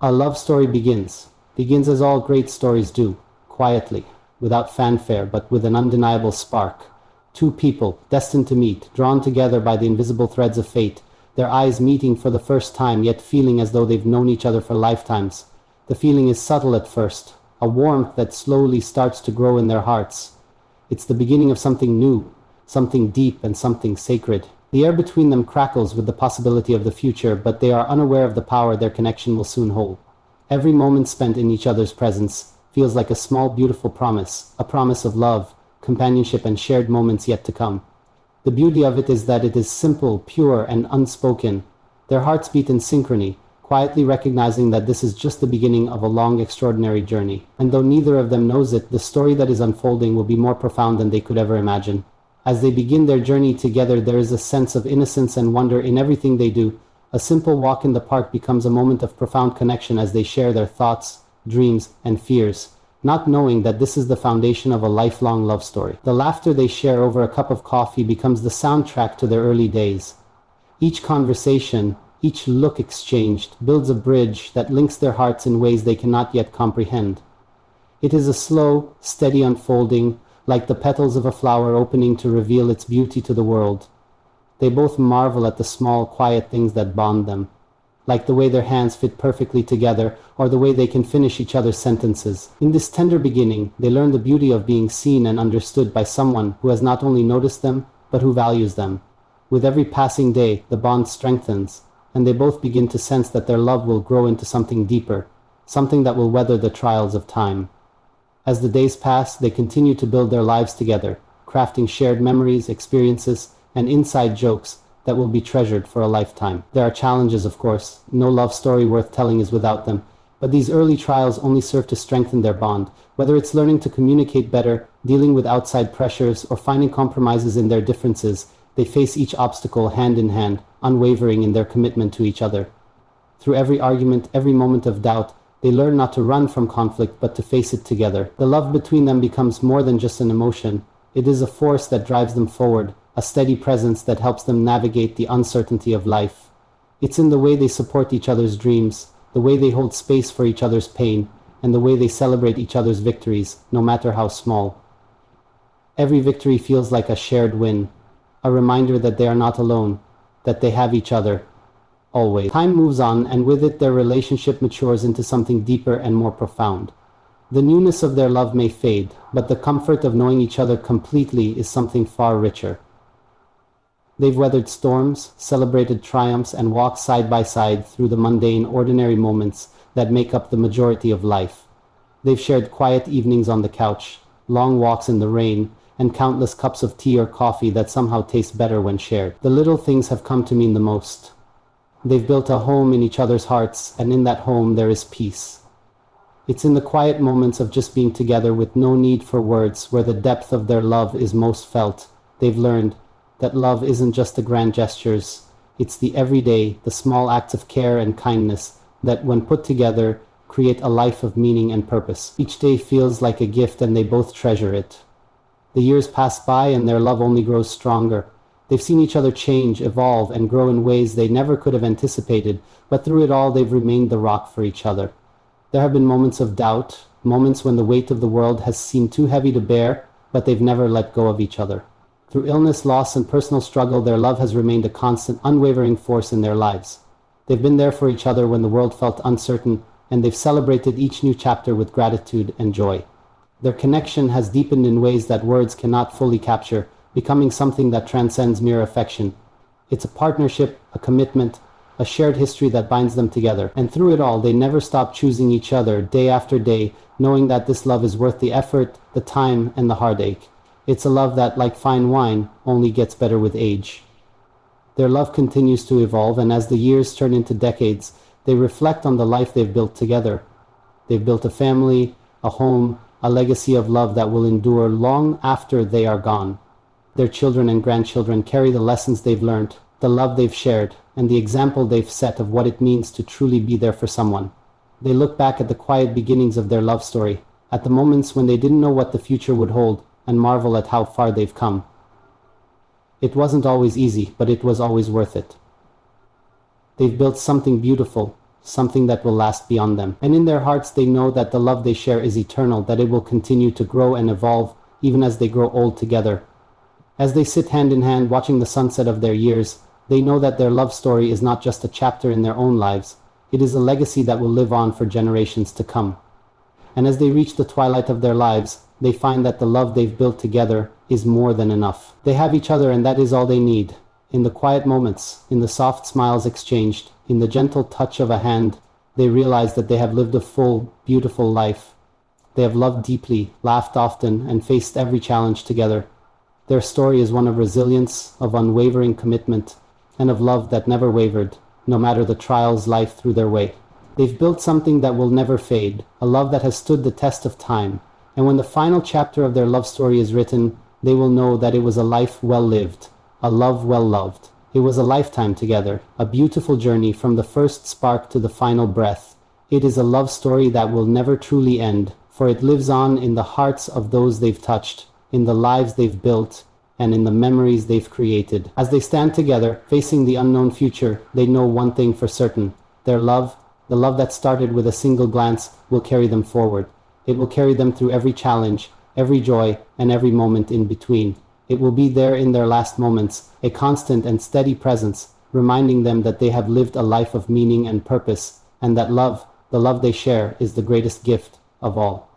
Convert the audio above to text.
A love story begins as all great stories do, quietly, without fanfare, but with an undeniable spark. Two people, destined to meet, drawn together by the invisible threads of fate, their eyes meeting for the first time, yet feeling as though they've known each other for lifetimes. The feeling is subtle at first, a warmth that slowly starts to grow in their hearts. It's the beginning of something new, something deep and something sacred. The air between them crackles with the possibility of the future, but they are unaware of the power their connection will soon hold. Every moment spent in each other's presence feels like a small, beautiful promise, a promise of love, companionship, and shared moments yet to come. The beauty of it is that it is simple, pure, and unspoken. Their hearts beat in synchrony, quietly recognizing that this is just the beginning of a long, extraordinary journey. And though neither of them knows it, the story that is unfolding will be more profound than they could ever imagine. As they begin their journey together, there is a sense of innocence and wonder in everything they do. A simple walk in the park becomes a moment of profound connection as they share their thoughts, dreams, and fears, not knowing that this is the foundation of a lifelong love story. The laughter they share over a cup of coffee becomes the soundtrack to their early days. Each conversation, each look exchanged, builds a bridge that links their hearts in ways they cannot yet comprehend. It is a slow, steady unfolding, like the petals of a flower opening to reveal its beauty to the world. They both marvel at the small, quiet things that bond them, like the way their hands fit perfectly together, or the way they can finish each other's sentences. In this tender beginning, they learn the beauty of being seen and understood by someone who has not only noticed them, but who values them. With every passing day, the bond strengthens, and they both begin to sense that their love will grow into something deeper, something that will weather the trials of time. As the days pass, they continue to build their lives together, crafting shared memories, experiences, and inside jokes that will be treasured for a lifetime. There are challenges, of course. No love story worth telling is without them. But these early trials only serve to strengthen their bond. Whether it's learning to communicate better, dealing with outside pressures, or finding compromises in their differences, they face each obstacle hand in hand, unwavering in their commitment to each other. Through every argument, every moment of doubt, they learn not to run from conflict, but to face it together. The love between them becomes more than just an emotion. It is a force that drives them forward, a steady presence that helps them navigate the uncertainty of life. It's in the way they support each other's dreams, the way they hold space for each other's pain, and the way they celebrate each other's victories, no matter how small. Every victory feels like a shared win, a reminder that they are not alone, that they have each other, always. Time moves on, and with it their relationship matures into something deeper and more profound. The newness of their love may fade, but the comfort of knowing each other completely is something far richer. They've weathered storms, celebrated triumphs, and walked side by side through the mundane, ordinary moments that make up the majority of life. They've shared quiet evenings on the couch, long walks in the rain, and countless cups of tea or coffee that somehow taste better when shared. The little things have come to mean the most. They've built a home in each other's hearts, and in that home there is peace. It's in the quiet moments of just being together with no need for words where the depth of their love is most felt. They've learned that love isn't just the grand gestures, it's the everyday, the small acts of care and kindness that, when put together, create a life of meaning and purpose. Each day feels like a gift and they both treasure it. The years pass by and their love only grows stronger. They've seen each other change, evolve, and grow in ways they never could have anticipated, but through it all they've remained the rock for each other. There have been moments of doubt, moments when the weight of the world has seemed too heavy to bear, but they've never let go of each other. Through illness, loss, and personal struggle, their love has remained a constant, unwavering force in their lives. They've been there for each other when the world felt uncertain, and they've celebrated each new chapter with gratitude and joy. Their connection has deepened in ways that words cannot fully capture, becoming something that transcends mere affection. It's a partnership, a commitment, a shared history that binds them together. And through it all, they never stop choosing each other day after day, knowing that this love is worth the effort, the time, and the heartache. It's a love that, like fine wine, only gets better with age. Their love continues to evolve, and as the years turn into decades, they reflect on the life they've built together. They've built a family, a home, a legacy of love that will endure long after they are gone. Their children and grandchildren carry the lessons they've learned, the love they've shared, and the example they've set of what it means to truly be there for someone. They look back at the quiet beginnings of their love story, at the moments when they didn't know what the future would hold, and marvel at how far they've come. It wasn't always easy, but it was always worth it. They've built something beautiful, something that will last beyond them. And in their hearts they know that the love they share is eternal, that it will continue to grow and evolve even as they grow old together. As they sit hand in hand watching the sunset of their years, they know that their love story is not just a chapter in their own lives, it is a legacy that will live on for generations to come. And as they reach the twilight of their lives, they find that the love they've built together is more than enough. They have each other, and that is all they need. In the quiet moments, in the soft smiles exchanged, in the gentle touch of a hand, they realize that they have lived a full, beautiful life. They have loved deeply, laughed often, and faced every challenge together. Their story is one of resilience, of unwavering commitment, and of love that never wavered, no matter the trials life threw their way. They've built something that will never fade, a love that has stood the test of time. And when the final chapter of their love story is written, they will know that it was a life well lived, a love well loved. It was a lifetime together, a beautiful journey from the first spark to the final breath. It is a love story that will never truly end, for it lives on in the hearts of those they've touched, in the lives they've built, and in the memories they've created. As they stand together, facing the unknown future, they know one thing for certain. Their love, the love that started with a single glance, will carry them forward. It will carry them through every challenge, every joy, and every moment in between. It will be there in their last moments, a constant and steady presence, reminding them that they have lived a life of meaning and purpose, and that love, the love they share, is the greatest gift of all.